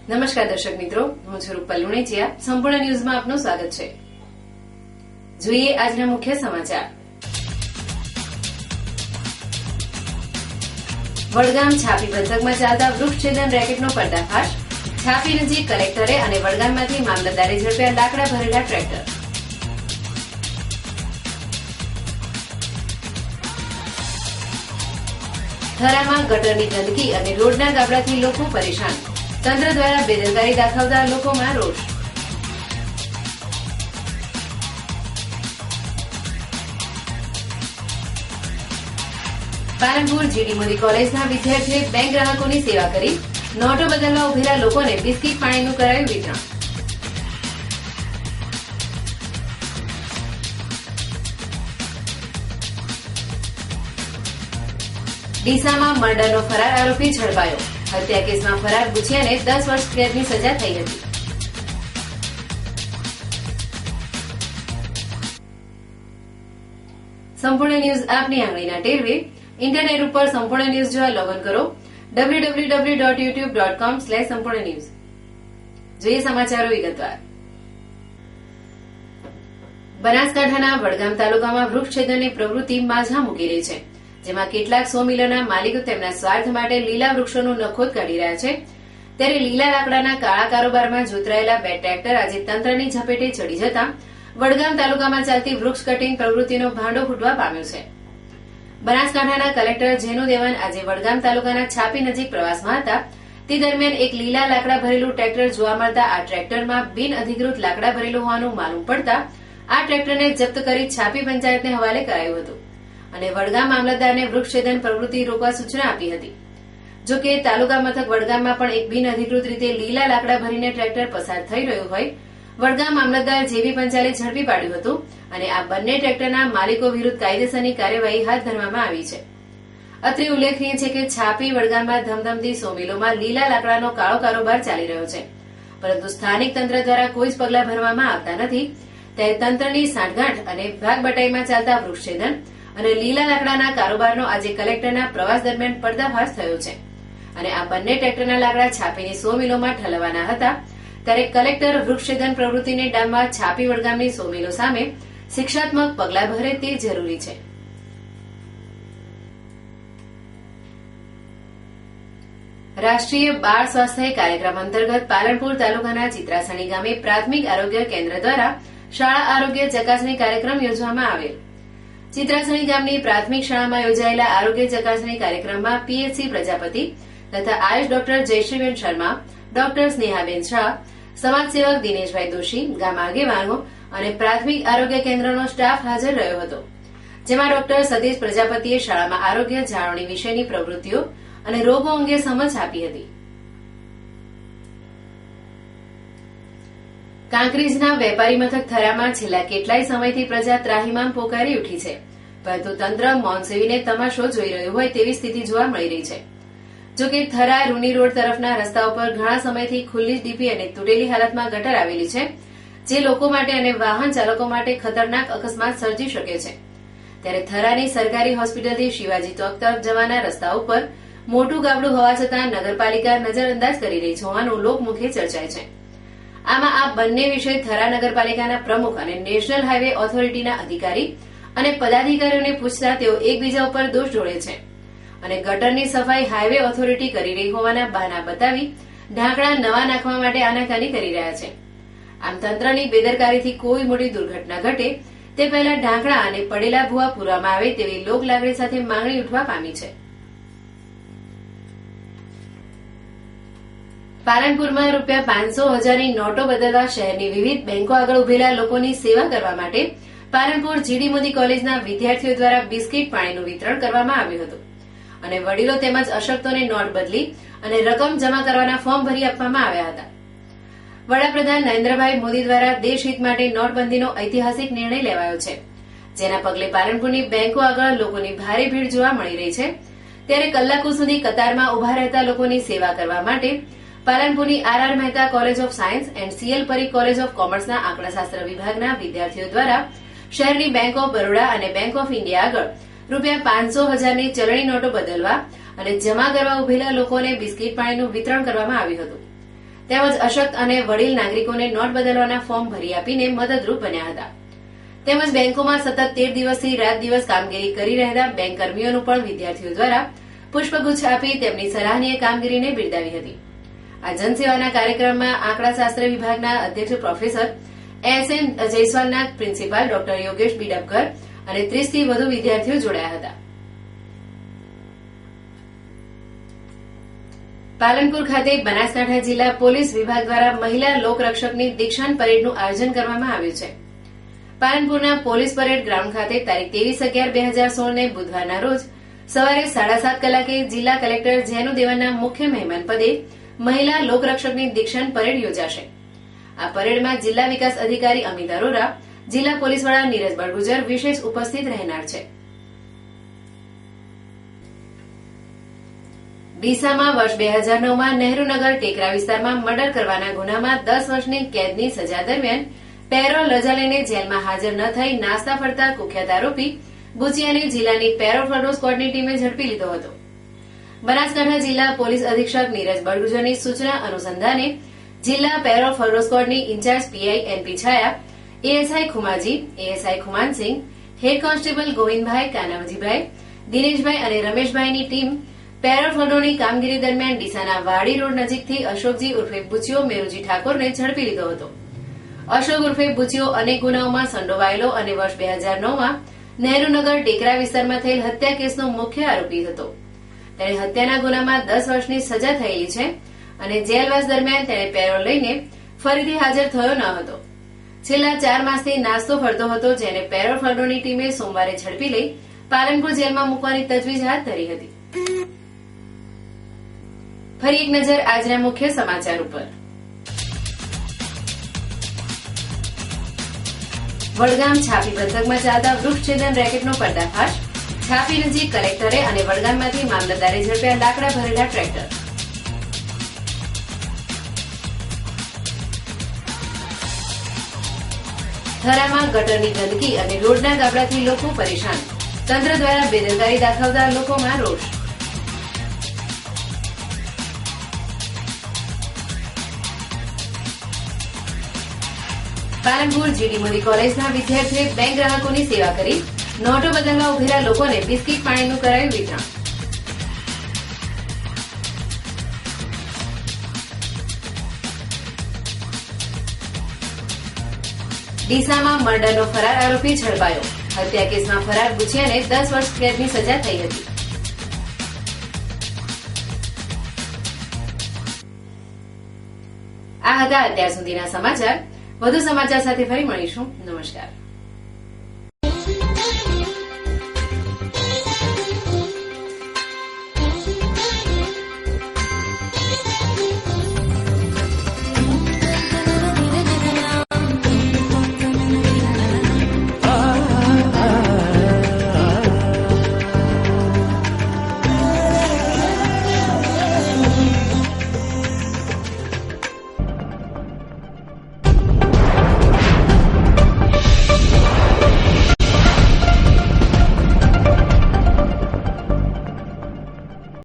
નમસ્કાર દર્શક મિત્રો, હું છું રૂપલ લુણેચિયા. સંપૂર્ણ ન્યૂઝમાં આપનું સ્વાગત છે. જોઈએ આજના મુખ્ય સમાચાર. વડગામ છાપી પંથકમાં ચાલતા વૃક્ષછેદન રેકેટનો પર્દાફાશ. છાપી નજીક કલેક્ટરે અને વડગામમાંથી મામલતદારે ઝડપ્યા લાકડા ભરેલા ટ્રેક્ટર. થરામાં ગટરની ગંદકી અને રોડના ગાબડાથી લોકો પરેશાન. તંત્ર દ્વારા બેદરકારી દાખવતા લોકોમાં રોષ. પાલનપુર જીડી મોદી કોલેજના વિદ્યાર્થીઓએ બેંક ગ્રાહકોની સેવા કરી. નોટો બદલવા ઉભેલા લોકોને બિસ્કીટ પાણીનું કરાયું વિતરણ. ડીસામાં મર્ડરનો ફરાર આરોપી ઝડપાયો. હત્યા કેસમાં ફરાર ગુજિયાને 10 વર્ષ કેદની સજા થઈ હતી. સંપૂર્ણ ન્યૂઝ આપની આંગળીના ટેરવે. ઇન્ટરનેટ ઉપર સંપૂર્ણ ન્યૂઝ જોવા લોગિન કરો www.youtube.com/સંપૂર્ણ ન્યૂઝ. જોઈએ સમાચારો વિગતવાર. બનાસકાંઠાના વડગામ તાલુકામાં વૃક્ષછેદનની પ્રવૃત્તિ માઝા મૂકી રહી છે, જેમાં કેટલાક 100 મિલોના માલિકો તેમના સ્વાર્થ માટે લીલા વૃક્ષોનું નખોદ કાઢી રહ્યા છે. ત્યારે લીલા લાકડાના કાળા કારોબારમાં જોતરાયેલા 2 ટ્રેક્ટર આજે તંત્રની ઝપેટે ચડી જતા વડગામ તાલુકામાં ચાલતી વૃક્ષ કટિંગ પ્રવૃત્તિનો ભાંડો ફૂટવા પામ્યો છે. બનાસકાંઠાના કલેક્ટર જેનુ દેવન આજે વડગામ તાલુકાના છાપી નજીક પ્રવાસમાં હતા. તે દરમિયાન એક લીલા લાકડા ભરેલું ટ્રેક્ટર જોવા મળતા આ ટ્રેક્ટરમાં બિનઅધિકૃત લાકડા ભરેલું હોવાનું માલુમ પડતા આ ટ્રેક્ટરને જપ્ત કરી છાપી પંચાયતને હવાલે કરાયું હતું અને વડગામ મામલતદારને વૃક્ષછેદન પ્રવૃત્તિ રોકવા સૂચના આપી હતી. જો કે તાલુકા મથક વડગામમાં પણ એક બિનઅધિકૃત રીતે લીલા લાકડા ભરીને ટ્રેક્ટર પસાર થઈ રહ્યું હોય વડગામ મામલતદાર જેબી પંચાલે ઝડપી પાડ્યું હતું અને આ બંને ટ્રેક્ટરના માલિકો વિરુદ્ધ કાયદેસરની કાર્યવાહી હાથ ધરવામાં આવી છે. અત્રે ઉલ્લેખનીય છે કે છાપી વડગામમાં ધમધમતી 100 મિલોમાં લીલા લાકડાનો કાળો કારોબાર ચાલી રહ્યો છે, પરંતુ સ્થાનિક તંત્ર દ્વારા કોઈ જ પગલાં ભરવામાં આવતા નથી. ત્યારે તંત્રની સાંઠગાંઠ અને ભાગબટાઈમાં ચાલતા વૃક્ષછેદન અને લીલા લાકડાના કારોબારનો આજે કલેક્ટરના પ્રવાસ દરમિયાન પર્દાફાશ થયો છે અને આ બંને ટ્રેક્ટરના લાકડા છાપીની 100 મિલોમાં ઠલવવાના હતા. ત્યારે કલેક્ટર વૃક્ષછેદન પ્રવૃત્તિને ડામવા છાપી વડગામની 100 મિલો સામે શિક્ષાત્મક પગલાં ભરે તે જરૂરી છે. રાષ્ટ્રીય બાળ સ્વાસ્થ્ય કાર્યક્રમ અંતર્ગત પાલનપુર તાલુકાના ચિત્રાસણી ગામે પ્રાથમિક આરોગ્ય કેન્દ્ર દ્વારા શાળા આરોગ્ય ચકાસણી કાર્યક્રમ યોજવામાં આવેલ. ચિત્રાસણી ગામની પ્રાથમિક શાળામાં યોજાયેલા આરોગ્ય ચકાસણી કાર્યક્રમમાં પીએચસી પ્રજાપતિ તથા આયુષ ડોક્ટર જયશ્રીબેન શર્મા, ડોક્ટર સ્નેહાબેન શાહ, સમાજસેવક દિનેશભાઈ દોશી, ગામ આગેવાનો અને પ્રાથમિક આરોગ્ય કેન્દ્રનો સ્ટાફ હાજર રહ્યો હતો. જેમાં ડોક્ટર સતીશ પ્રજાપતિએ શાળામાં આરોગ્ય જાળવણી વિશેની પ્રવૃત્તિઓ અને રોગો અંગે સમજ આપી હતી. કાંકરેજના વેપારી મથક થરામાં છેલ્લા કેટલાય સમયથી પ્રજા ત્રાહિમામ પોકારી ઉઠી છે, પરંતુ તંત્ર મૌન સેવીને તમાશો જોઈ રહ્યું હોય તેવી સ્થિતિ જોવા મળી રહી છે. જો કે થરા રૂની રોડ તરફના રસ્તાઓ પર ઘણા સમયથી ખુલ્લી ડીપી અને તૂટેલી હાલતમાં ગટર આવેલી છે, જે લોકો માટે અને વાહન ચાલકો માટે ખતરનાક અકસ્માત સર્જી શકે છે. ત્યારે થરાની સરકારી હોસ્પિટલથી શિવાજી ચોક તરફ જવાના રસ્તા ઉપર મોટું ગાબડું હોવા છતાં નગરપાલિકા નજરઅંદાજ કરી રહી હોવાનું લોકમુખે ચર્ચાય છે. આમાં આ બંને વિષય થરા નગરપાલિકાના પ્રમુખ અને નેશનલ હાઈવે ઓથોરિટીના અધિકારી અને પદાધિકારીઓને પૂછતા તેઓ એકબીજા ઉપર દોષ ઢોળે છે અને ગટરની સફાઈ હાઈવે ઓથોરિટી કરી રહી હોવાના બહાના બતાવી ઢાંકણા નવા નાખવા માટે આનાકાની કરી રહ્યા છે. આમ તંત્રની બેદરકારીથી કોઈ મોટી દુર્ઘટના ઘટે તે પહેલા ઢાંકણા અને પડેલા ભૂવા પૂરવામાં આવે તેવી લોકલાગણી સાથે માંગણી ઉઠવા પામી છે. પાલનપુરમાં ₹500,000ની નોટો બદલવા શહેરની વિવિધ બેંકો આગળ ઉભેલા લોકોની સેવા કરવા માટે પાલનપુર જીડી મોદી કોલેજના વિદ્યાર્થીઓ દ્વારા બિસ્કીટ પાણીનું વિતરણ કરવામાં આવ્યું હતું અને વડીલો તેમજ અશક્તોને નોટ બદલી અને રકમ જમા કરવાના ફોર્મ ભરી આપવામાં આવ્યા હતા. વડાપ્રધાન નરેન્દ્રભાઈ મોદી દ્વારા દેશહિત માટે નોટબંધીનો ઐતિહાસિક નિર્ણય લેવાયો છે, જેના પગલે પાલનપુરની બેંકો આગળ લોકોની ભારે ભીડ જોવા મળી રહી છે. ત્યારે કલાકો સુધી કતારમાં ઉભા રહેતા લોકોની સેવા કરવા માટે પાલનપુરની R Mehta college of science and CL Parikh college of કોમર્સના આંકડાશાસ્ત્ર વિભાગના વિદ્યાર્થીઓ દ્વારા શહેરની બેંક ઓફ બરોડા અને બેંક ઓફ ઇન્ડિયા આગળ ₹500,000ની ચલણી નોટો બદલવા અને જમા કરવા ઉભેલા લોકોને બિસ્કીટ પાણીનું વિતરણ કરવામાં આવ્યું હતું. તેમજ અશક્ત અને વડીલ નાગરિકોને નોટ બદલવાના ફોર્મ ભરી આપીને મદદરૂપ બન્યા હતા. તેમજ બેંકોમાં સતત 13 દિવસથી રાત દિવસ કામગીરી કરી રહેલા બેંક કર્મીઓનું પણ વિદ્યાર્થીઓ દ્વારા પુષ્પગુચ્છ આપી તેમની સરાહનીય કામગીરીને બિરદાવી હતી. આ જનસેવાના કાર્યક્રમમાં આંકડાશાસ્ત્ર વિભાગના અધ્યક્ષ પ્રોફેસર એસ.એન. જયસ્વાલના પ્રિન્સિપાલ ડોક્ટર યોગેશ બિડપકર અને 30 થી વધુ વિદ્યાર્થીઓ જોડાયા હતા. પાલનપુર ખાતે બનાસકાંઠા જિલ્લા પોલીસ વિભાગ દ્વારા મહિલા લોકરક્ષકની દીક્ષાંત પરેડનું આયોજન કરવામાં આવ્યું છે. પાલનપુરના પોલીસ પરેડ ગ્રાઉન્ડ ખાતે તારીખ 23/11/2016 ને બુધવારના રોજ સવારે 7:30 કલાકે જિલ્લા કલેક્ટર જેનુ દેવનના મુખ્ય મહેમાન પદે મહિલા લોકરક્ષકની દીક્ષાંત પરેડ યોજાશે. આ પરેડમાં જિલ્લા વિકાસ અધિકારી અમિત અરોરા, જિલ્લા પોલીસ વડા નીરજ બળગુજર વિશેષ ઉપસ્થિત રહેનાર છે. ડીસામાં વર્ષ 2009માં નહેરુનગર ટેકરા વિસ્તારમાં મર્ડર કરવાના ગુનામાં 10 વર્ષની કેદની સજા દરમિયાન પેરોલ રજા લઈને જેલમાં હાજર ન થઈ નાસ્તા ફરતા કુખ્યાત આરોપી બુચિયાને જિલ્લાની પેરોલ ફરડો સ્ક્વોડની ટીમે ઝડપી લીધો હતો. બનાસકાંઠા જિલ્લા પોલીસ અધિક્ષક નીરજ બળગુજરની સૂચના અનુસંધાને જિલ્લા પેરોલ ફરડો સ્ક્વોડની incharge PI NP Chhaya, ASI Khumaji, ASI Khumansinh, head constable Govindbhai, Kanavjibhai, Dineshbhai અને રમેશભાઈની ટીમ પેરોલ ફરડોની કામગીરી દરમિયાન ડીસાના વાડી રોડ નજીકથી અશોકજી ઉર્ફે બુચિયો મેરુજી ઠાકોરને ઝડપી લીધો હતો. અશોક ઉર્ફે બુચિયો અનેક ગુનાઓમાં સંડોવાયેલો અને વર્ષ 2009માં નહેરુનગર ટેકરા વિસ્તારમાં થયેલ હત્યા કેસનો મુખ્ય આરોપી હતો. તેણે હત્યાના ગુનામાં 10 વર્ષની સજા થયેલી છે અને જેલવાસ દરમિયાન તેણે પેરોલ લઈને ફરીથી હાજર થયો ન હતો. છેલ્લા 4 માસથી નાસ્તો ફરતો હતો, જેને પેરોલ ફરડોની ટીમે સોમવારે ઝડપી લઈ પાલનપુર જેલમાં મૂકવાની તજવીજ હાથ ધરી હતી. ફરી એક નજર આજના મુખ્ય સમાચાર ઉપર. વડગામ છાપી પંથકમાં ચાલતા વૃક્ષછેદન રેકેટનો પર્દાફાશ. છાપી નજીક કલેક્ટરે અને વડગામમાંથી મામલતદારે ઝડપ્યા લાકડા ભરેલા ટ્રેક્ટર. થરામાં ગટરની ગંદકી અને રોડના ગાબડાથી લોકો પરેશાન. તંત્ર દ્વારા બેદરકારી દાખવતા લોકોમાં રોષ. પાલનપુર જીડી મોદી કોલેજના વિદ્યાર્થીઓએ બેંક ગ્રાહકોની સેવા કરી. નોટો બદલવા ઉભેલા લોકોને બિસ્કીટ પાણીનું કરાયું વિતરણ. ડીસામાં મર્ડરનો ફરાર આરોપી ઝડપાયો. હત્યા કેસમાં ફરાર બુચિયાને 10 વર્ષ કેદની સજા થઈ હતી. આ હતા અત્યાર સુધીના સમાચાર. વધુ સમાચાર સાથે ફરી મળીશું. નમસ્કાર.